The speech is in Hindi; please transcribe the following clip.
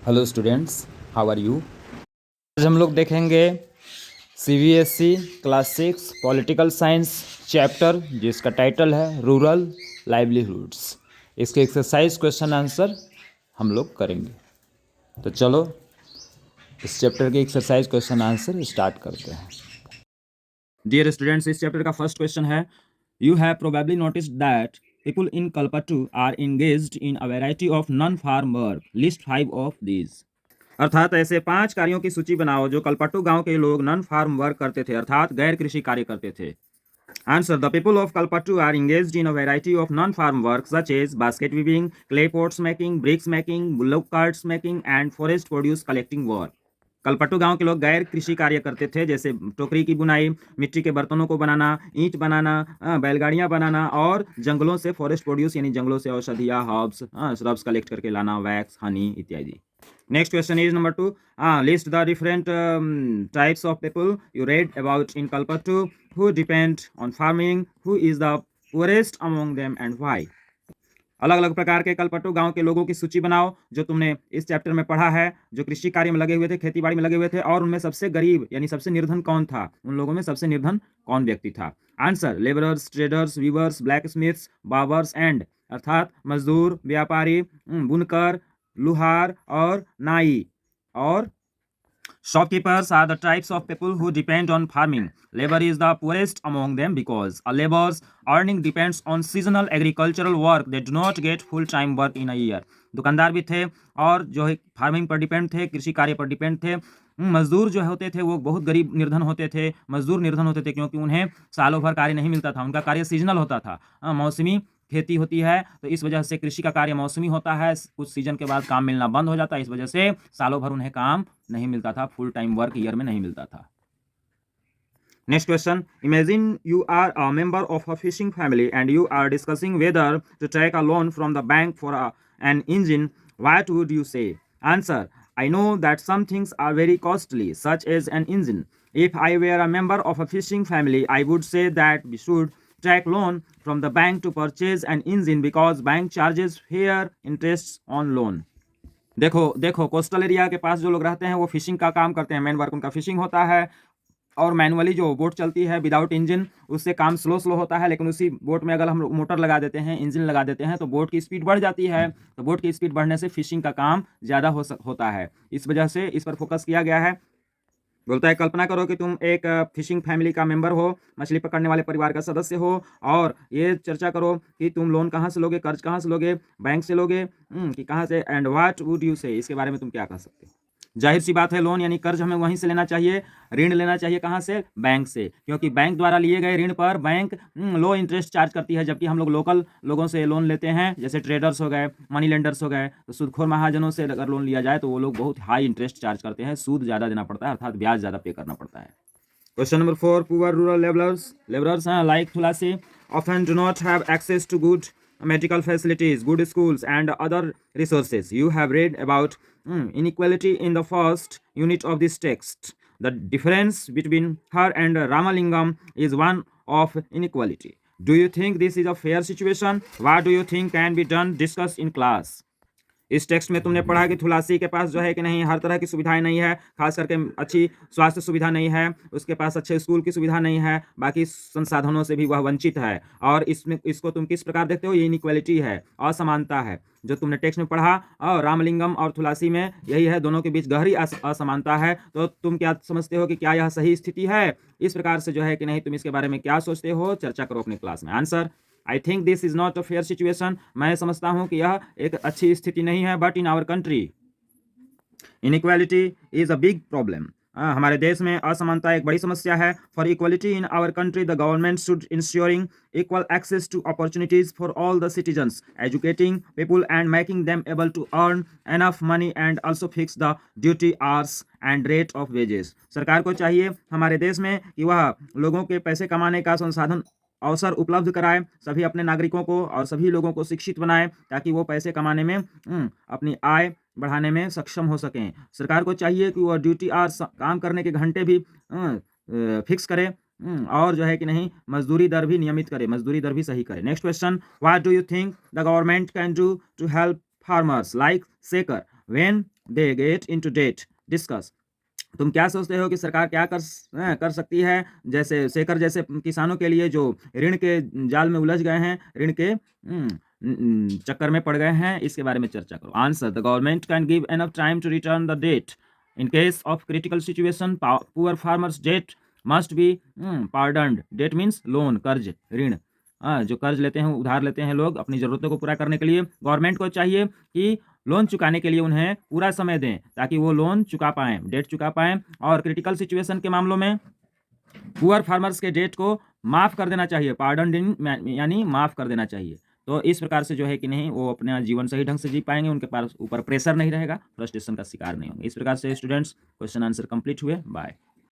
Hello students, how are you. आज हम लोग देखेंगे CBSE class 6 political science chapter जिसका टाइटल है रूरल लाइवलीहुड्स। इसके एक्सरसाइज क्वेश्चन आंसर हम लोग करेंगे। तो चलो इस चैप्टर के एक्सरसाइज क्वेश्चन आंसर स्टार्ट करते हैं। डियर स्टूडेंट्स, इस चैप्टर का फर्स्ट क्वेश्चन है, you have probably noticed that people in Kalpattu are engaged in a variety of non-farm work. List 5 of these. अर्थात ऐसे 5 कार्यों की सूची बनाओ जो कलपट्टू गांव के लोग नॉन फार्म वर्क करते थे, अर्थात गैर कृषि कार्य करते थे। Answer, the people of Kalpattu are engaged in a variety of non-farm work such as basket weaving, clay pots making, bricks making, bullock carts making and forest produce collecting work. Kalpattu गांव के लोग गैर कृषि कार्य करते थे, जैसे टोकरी की बुनाई, मिट्टी के बर्तनों को बनाना, ईंट बनाना, बैलगाड़ियां बनाना और जंगलों से फॉरेस्ट प्रोड्यूस यानी जंगलों से औषधियां, हर्ब्स, श्रब्स कलेक्ट करके लाना, वैक्स, हनी इत्यादि। Next question is number 2. List the different types of people you read about in Kalpattu who depend on farming. Who is the poorest among them and why? अलग अलग प्रकार के कलपट्टू गांव के लोगों की सूची बनाओ जो तुमने इस चैप्टर में पढ़ा है, जो कृषि कार्य में लगे हुए थे, खेती बाड़ी में लगे हुए थे, और उनमें सबसे गरीब यानी सबसे निर्धन कौन था, उन लोगों में सबसे निर्धन कौन व्यक्ति था। Answer, labourers, traders, weavers, blacksmiths, barbers and, अर्थात मजदूर, व्यापारी, बुनकर, लुहार और नाई। और shopkeepers are the types of people who depend on farming. Labor is the poorest among them because a labor's earning depends on seasonal agricultural work. They do not get full-time work in a year. दुकानदार भी थे और जो है फार्मिंग पर डिपेंड थे, कृषि कार्य पर डिपेंड थे। मजदूर जो होते थे वो बहुत गरीब निर्धन होते थे, मजदूर निर्धन होते थे क्योंकि उन्हें सालों भर कार्य नहीं मिलता था, उनका कार्य सीजनल होता था, मौसमी खेती होती है, तो इस वजह से कृषि का कार्य मौसमी होता है, कुछ सीजन के बाद काम मिलना बंद हो जाता है, इस वजह से सालों भर उन्हें काम नहीं मिलता था, फुल टाइम वर्क ईयर में नहीं मिलता था। Next question, imagine you are a member of a fishing family and you are discussing whether to take a loan from the bank for an engine, what would you say? Answer, I know that some things are very costly, such as an engine. If I were a member of a fishing family, I would say that we should take loan from the bank to purchase an engine because bank charges fair interests on loan. देखो कोस्टल एरिया के पास जो लोग रहते हैं वो फिशिंग का काम करते हैं, मेन वर्क उनका फिशिंग होता है, और मैनुअली जो बोट चलती है विदाउट इंजन उससे काम स्लो होता है, लेकिन उसी बोट में अगर हम मोटर लगा देते हैं, इंजन लगा देते हैं तो बोट की स्पीड बढ़ जाती है, तो बोट की स्पीड बढ़ने से फिशिंग का काम ज़्यादा होता है, इस वजह से इस पर फोकस किया गया है। बोलता है, कल्पना करो कि तुम एक फिशिंग फैमिली का मेंबर हो, मछली पकड़ने वाले परिवार का सदस्य हो, और ये चर्चा करो कि तुम लोन कहाँ से लोगे, कर्ज कहाँ से लोगे, बैंक से लोगे कि कहाँ से, एंड व्हाट वुड यू से, इसके बारे में तुम क्या कह सकते हो। जाहिर सी बात है, लोन यानी कर्ज हमें वहीं से लेना चाहिए, ऋण लेना चाहिए कहाँ से, बैंक से, क्योंकि बैंक द्वारा लिए गए ऋण पर बैंक लो इंटरेस्ट चार्ज करती है, जबकि हम लोग लोकल लोगों से लोन लेते हैं, जैसे ट्रेडर्स हो गए, मनी लेंडर्स हो गए, तो सूदखोर महाजनों से अगर लोन लिया जाए तो वो लोग बहुत हाई इंटरेस्ट चार्ज करते हैं, सूद ज़्यादा देना पड़ता है, अर्थात ब्याज ज़्यादा पे करना पड़ता है। Question number 4, poor rural labourers like Tulasi often do not have access to good medical facilities, good schools and other resources. You have read about inequality in the first unit of this text. The difference between her and Ramalingam is one of inequality. Do you think this is a fair situation? What do you think can be done? Discuss in class. इस टेक्स्ट में तुमने पढ़ा कि थुलासी के पास जो है कि नहीं, हर तरह की सुविधाएं नहीं है, खास करके अच्छी स्वास्थ्य सुविधा नहीं है, उसके पास अच्छे स्कूल की सुविधा नहीं है, बाकी संसाधनों से भी वह वंचित है, और इसमें इसको तुम किस प्रकार देखते हो, ये इनइक्वालिटी है, असमानता है, जो तुमने टेक्स्ट में पढ़ा। और रामलिंगम और थुलासी में यही है, दोनों के बीच गहरी असमानता है। तो तुम क्या समझते हो कि क्या यह सही स्थिति है? इस प्रकार से जो है कि नहीं, तुम इसके बारे में क्या सोचते हो, चर्चा करो अपनी क्लास में। Answer, I think this is not a fair situation. मैं समझता हूं कि यह एक अच्छी स्थिति नहीं है, but in our country inequality is a big problem. हमारे देश में असमानता एक बड़ी समस्या है। For equality in our country the government should ensuring equal access to opportunities for all the citizens, educating people and making them able to earn enough money and also fix the duty hours and rate of wages. सरकार को चाहिए हमारे देश में कि वह लोगों के पैसे कमाने का संसाधन अवसर उपलब्ध कराए, सभी अपने नागरिकों को और सभी लोगों को शिक्षित बनाए, ताकि वो पैसे कमाने में अपनी आय बढ़ाने में सक्षम हो सकें। सरकार को चाहिए कि वह ड्यूटी आवर्स, काम करने के घंटे भी फिक्स करे, और जो है कि नहीं, मजदूरी दर भी नियमित करे, मजदूरी दर भी सही करे। Next question, what do you think the government can do to help farmers like Shekhar? When they get into debt discuss. तुम क्या सोचते हो कि सरकार क्या कर सकती है, जैसे शेखर जैसे किसानों के लिए जो ऋण के जाल में उलझ गए हैं, ऋण के चक्कर में पड़ गए हैं, इसके बारे में चर्चा करो। Answer, the government can give enough time to return the debt in case of critical situation. Poor farmers debt must be pardoned. Debt means loan, कर्ज, ऋण। जो कर्ज लेते हैं, उधार लेते हैं लोग अपनी ज़रूरतों को पूरा करने के लिए, गवर्नमेंट को चाहिए कि लोन चुकाने के लिए उन्हें पूरा समय दें ताकि वो लोन चुका पाएँ, डेट चुका पाएँ। और क्रिटिकल सिचुएशन के मामलों में पुअर फार्मर्स के डेट को माफ़ कर देना चाहिए, पार्डन यानी माफ़ कर देना चाहिए। तो इस प्रकार से जो है कि नहीं, वो अपना जीवन सही ढंग से जी पाएंगे, उनके पास ऊपर प्रेशर नहीं रहेगा, फ्रस्ट्रेशन का शिकार नहीं होंगे। इस प्रकार से स्टूडेंट्स क्वेश्चन आंसर कंप्लीट हुए। बाय।